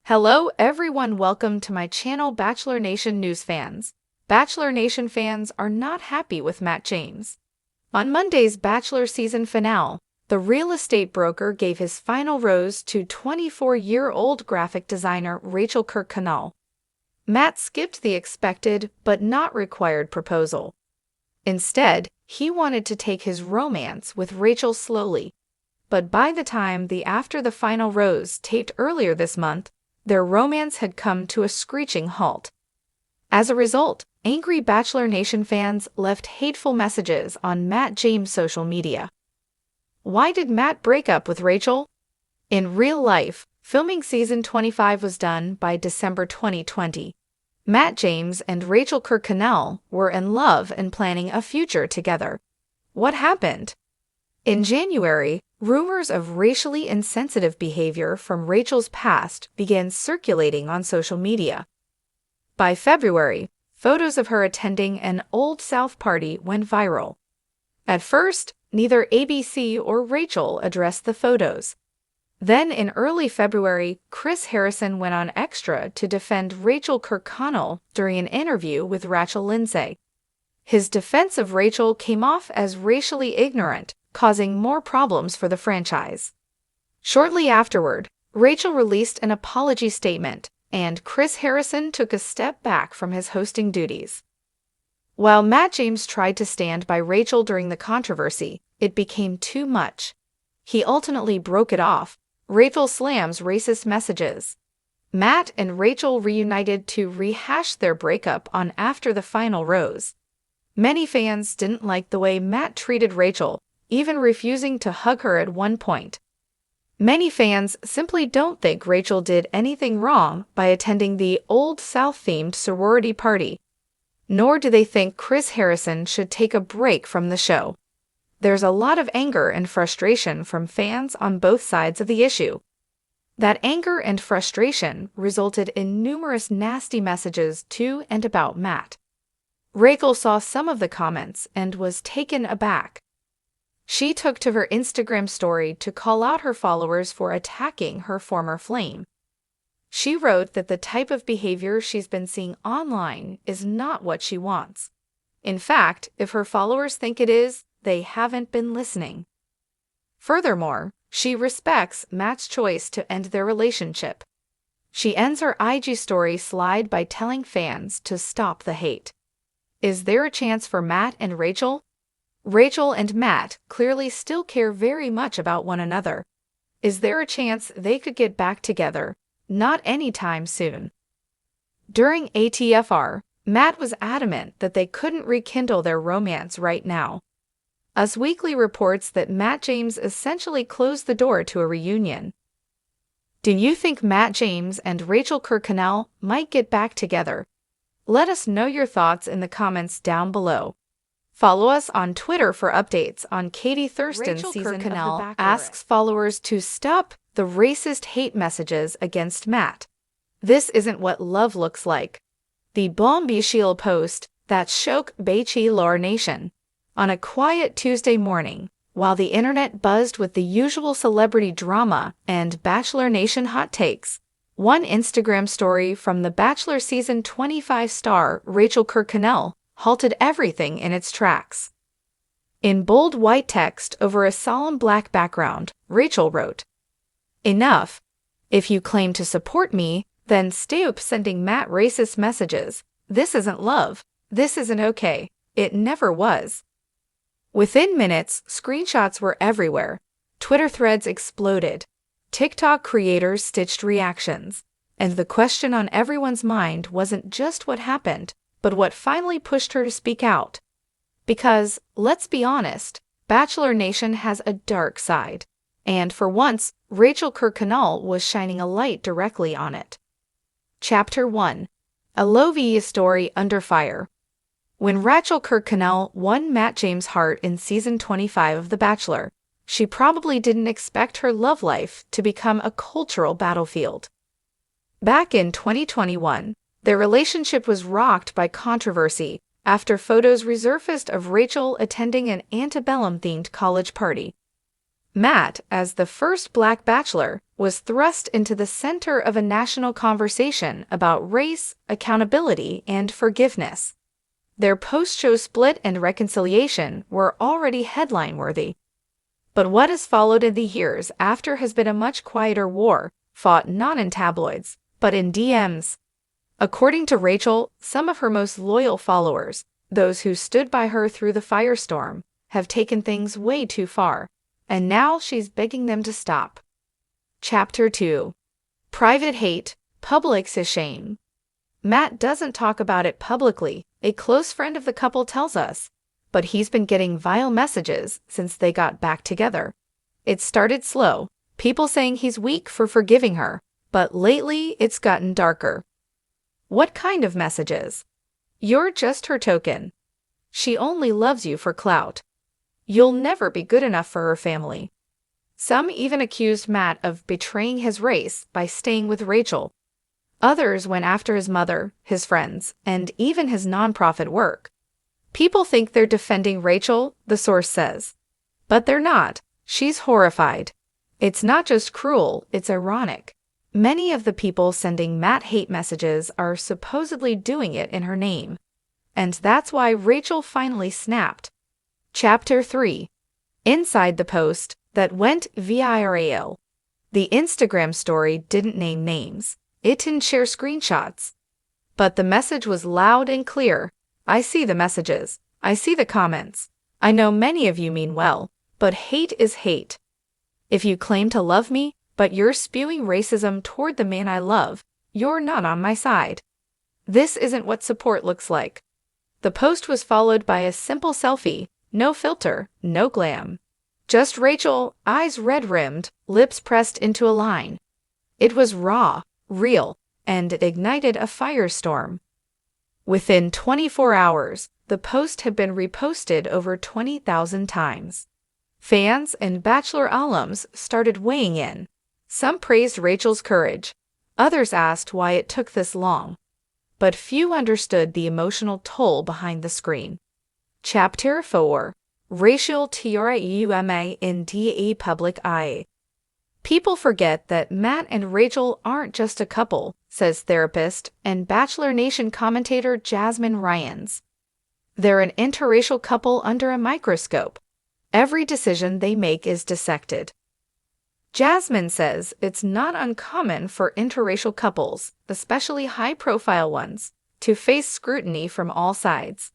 Hello everyone, welcome to my channel Bachelor Nation News fans. Bachelor Nation fans are not happy with Matt James. On Monday's Bachelor season finale, the real estate broker gave his final rose to 24-year-old graphic designer Rachael Kirkconnell. Matt skipped the expected but not required proposal. Instead, he wanted to take his romance with Rachael slowly. But by the time After the Final Rose taped earlier this month, their romance had come to a screeching halt. As a result, angry Bachelor Nation fans left hateful messages on Matt James' social media. Why did Matt break up with Rachael? In real life, filming season 25 was done by December 2020. Matt James and Rachael Kirkconnell were in love and planning a future together. What happened? In January, rumors of racially insensitive behavior from Rachael's past began circulating on social media. By February, photos of her attending an Old South party went viral. At first, neither ABC or Rachael addressed the photos. Then, in early February, Chris Harrison went on Extra to defend Rachael Kirkconnell during an interview with Rachel Lindsay. His defense of Rachael came off as racially ignorant, causing more problems for the franchise. Shortly afterward, Rachael released an apology statement, and Chris Harrison took a step back from his hosting duties. While Matt James tried to stand by Rachael during the controversy, it became too much. He ultimately broke it off. Rachael slams racist messages. Matt and Rachael reunited to rehash their breakup on After the Final Rose. Many fans didn't like the way Matt treated Rachael, even refusing to hug her at one point. Many fans simply don't think Rachael did anything wrong by attending the Old South-themed sorority party. Nor do they think Chris Harrison should take a break from the show. There's a lot of anger and frustration from fans on both sides of the issue. That anger and frustration resulted in numerous nasty messages to and about Matt. Rachael saw some of the comments and was taken aback. She took to her Instagram story to call out her followers for attacking her former flame. She wrote that the type of behavior she's been seeing online is not what she wants. In fact, if her followers think it is, they haven't been listening. Furthermore, she respects Matt's choice to end their relationship. She ends her IG story slide by telling fans to stop the hate. Is there a chance for Matt and Rachael? Rachael and Matt clearly still care very much about one another. Is there a chance they could get back together? Not anytime soon. During ATFR, Matt was adamant that they couldn't rekindle their romance right now. Us Weekly reports that Matt James essentially closed the door to a reunion. Do you think Matt James and Rachael Kirkconnell might get back together? Let us know your thoughts in the comments down below. Follow us on Twitter for updates on Katie Thurston's Rachael season Kirkconnell of The Bachelor. Asks followers to stop the racist hate messages against Matt. This isn't what love looks like. The Bombshell post that shook Bachelor Nation. On a quiet Tuesday morning, while the internet buzzed with the usual celebrity drama and Bachelor Nation hot takes, one Instagram story from the Bachelor season 25 star Rachael Kirkconnell halted everything in its tracks. In bold white text over a solemn black background, Rachael wrote, "Enough. If you claim to support me, then stop sending Matt racist messages. This isn't love. This isn't okay. It never was." Within minutes, screenshots were everywhere. Twitter threads exploded. TikTok creators stitched reactions. And the question on everyone's mind wasn't just what happened, but what finally pushed her to speak out. Because, let's be honest, Bachelor Nation has a dark side. And for once, Rachael Kirkconnell was shining a light directly on it. Chapter 1. A Love Story Under Fire. When Rachael Kirkconnell won Matt James' heart in season 25 of The Bachelor, she probably didn't expect her love life to become a cultural battlefield. Back in 2021, their relationship was rocked by controversy after photos resurfaced of Rachael attending an antebellum-themed college party. Matt, as the first Black Bachelor, was thrust into the center of a national conversation about race, accountability, and forgiveness. Their post-show split and reconciliation were already headline-worthy. But what has followed in the years after has been a much quieter war, fought not in tabloids, but in DMs. According to Rachael, some of her most loyal followers, those who stood by her through the firestorm, have taken things way too far, and now she's begging them to stop. Chapter 2. Private Hate, Public's Shame. Matt doesn't talk about it publicly, a close friend of the couple tells us, but he's been getting vile messages since they got back together. It started slow, people saying he's weak for forgiving her, but lately it's gotten darker. What kind of messages? You're just her token. She only loves you for clout. You'll never be good enough for her family. Some even accused Matt of betraying his race by staying with Rachael. Others went after his mother, his friends, and even his nonprofit work. People think they're defending Rachael, the source says. But they're not. She's horrified. It's not just cruel, it's ironic. Many of the people sending Matt hate messages are supposedly doing it in her name. And that's why Rachael finally snapped. Chapter 3. Inside the post that went viral. The Instagram story didn't name names. It didn't share screenshots. But the message was loud and clear. I see the messages. I see the comments. I know many of you mean well, but hate is hate. If you claim to love me, but you're spewing racism toward the man I love, you're not on my side. This isn't what support looks like. The post was followed by a simple selfie, no filter, no glam. Just Rachael, eyes red-rimmed, lips pressed into a line. It was raw, real, and it ignited a firestorm. Within 24 hours, the post had been reposted over 20,000 times. Fans and Bachelor alums started weighing in. Some praised Rachael's courage. Others asked why it took this long. But few understood the emotional toll behind the screen. Chapter 4. Racial trauma in the public eye. People forget that Matt and Rachael aren't just a couple, says therapist and Bachelor Nation commentator Jasmine Ryans. They're an interracial couple under a microscope. Every decision they make is dissected. Jasmine says it's not uncommon for interracial couples, especially high-profile ones, to face scrutiny from all sides.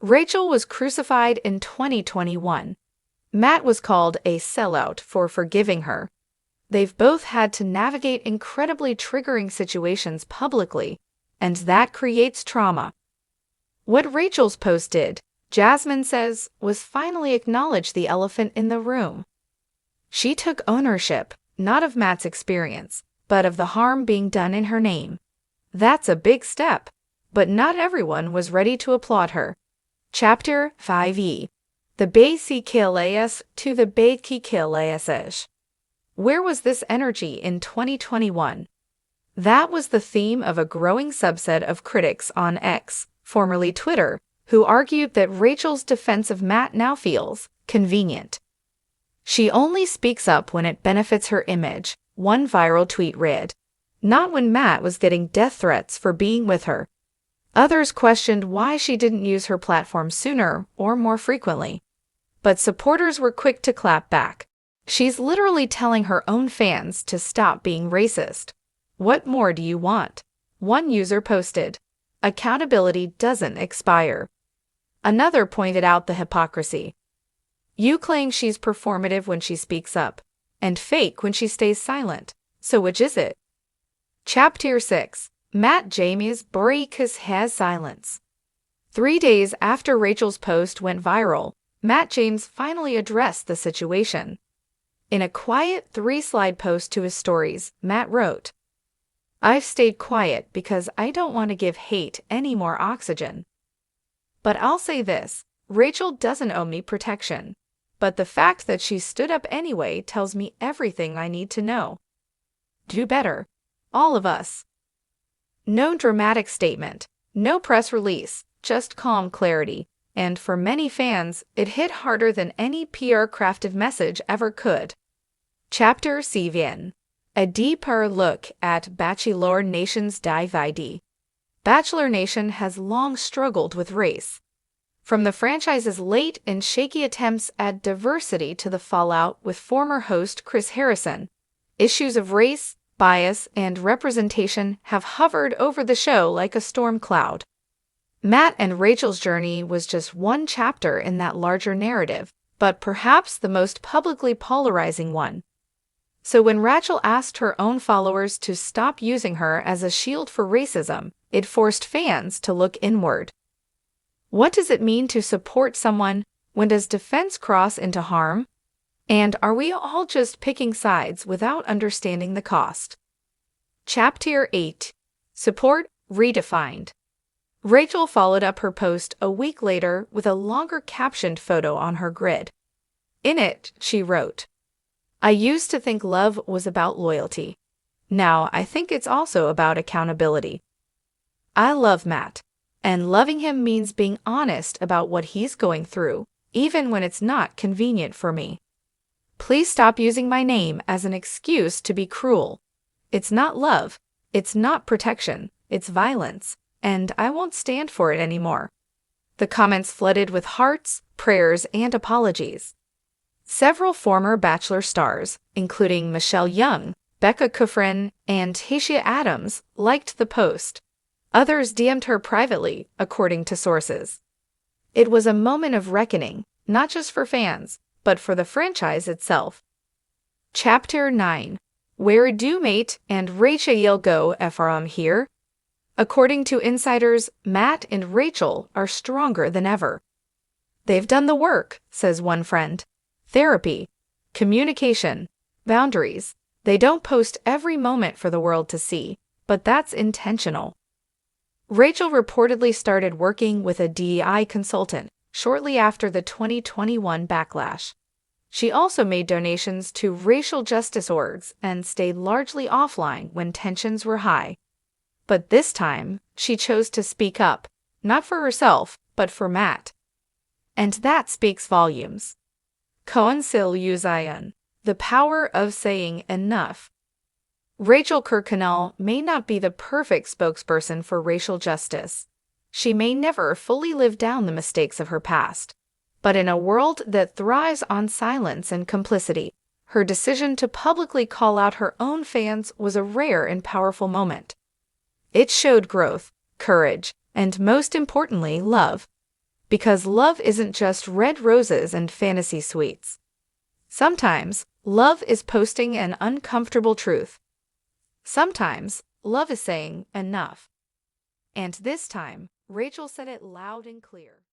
Rachael was crucified in 2021. Matt was called a sellout for forgiving her. They've both had to navigate incredibly triggering situations publicly, and that creates trauma. What Rachael's post did, Jasmine says, was finally acknowledge the elephant in the room. She took ownership, not of Matt's experience, but of the harm being done in her name. That's a big step, but not everyone was ready to applaud her. Chapter 5e. The BEGS to the BEGS. Where was this energy in 2021? That was the theme of a growing subset of critics on X, formerly Twitter, who argued that Rachael's defense of Matt now feels convenient. She only speaks up when it benefits her image, one viral tweet read. Not when Matt was getting death threats for being with her. Others questioned why she didn't use her platform sooner or more frequently. But supporters were quick to clap back. She's literally telling her own fans to stop being racist. What more do you want? One user posted, accountability doesn't expire. Another pointed out the hypocrisy. You claim she's performative when she speaks up, and fake when she stays silent. So which is it? Chapter 6. Matt James breaks his silence. 3 days after Rachael's post went viral, Matt James finally addressed the situation. In a quiet 3-slide post to his stories, Matt wrote, I've stayed quiet because I don't want to give hate any more oxygen. But I'll say this, Rachael doesn't owe me protection. But the fact that she stood up anyway tells me everything I need to know. Do better. All of us. No dramatic statement, no press release, just calm clarity. And for many fans, it hit harder than any PR-crafted message ever could. Chapter 7. A deeper look at Bachelor Nation's divide. Bachelor Nation has long struggled with race. From the franchise's late and shaky attempts at diversity to the fallout with former host Chris Harrison, issues of race, bias, and representation have hovered over the show like a storm cloud. Matt and Rachel's journey was just one chapter in that larger narrative, but perhaps the most publicly polarizing one. So when Rachael asked her own followers to stop using her as a shield for racism, it forced fans to look inward. What does it mean to support someone? When does defense cross into harm? And are we all just picking sides without understanding the cost? Chapter 8. Support Redefined. Rachael followed up her post a week later with a longer captioned photo on her grid. In it, she wrote, "I used to think love was about loyalty. Now I think it's also about accountability. I love Matt, and loving him means being honest about what he's going through, even when it's not convenient for me. Please stop using my name as an excuse to be cruel. It's not love, it's not protection, it's violence, and I won't stand for it anymore." The comments flooded with hearts, prayers, and apologies. Several former Bachelor stars, including Michelle Young, Becca Kufrin, and Tayshia Adams, liked the post. Others DM'd her privately, according to sources. It was a moment of reckoning, not just for fans, but for the franchise itself. Chapter 9. Where do Matt and Rachael go from here? According to insiders, Matt and Rachael are stronger than ever. "They've done the work," says one friend. "Therapy, communication, boundaries. They don't post every moment for the world to see, but that's intentional." Rachael reportedly started working with a DEI consultant shortly after the 2021 backlash. She also made donations to racial justice orgs and stayed largely offline when tensions were high. But this time, she chose to speak up, not for herself, but for Matt. And that speaks volumes. Conciliation, the power of saying enough. Rachael Kirkconnell may not be the perfect spokesperson for racial justice. She may never fully live down the mistakes of her past. But in a world that thrives on silence and complicity, her decision to publicly call out her own fans was a rare and powerful moment. It showed growth, courage, and most importantly, love. Because love isn't just red roses and fantasy suites. Sometimes, love is posting an uncomfortable truth. Sometimes, love is saying enough. And this time, Rachael said it loud and clear.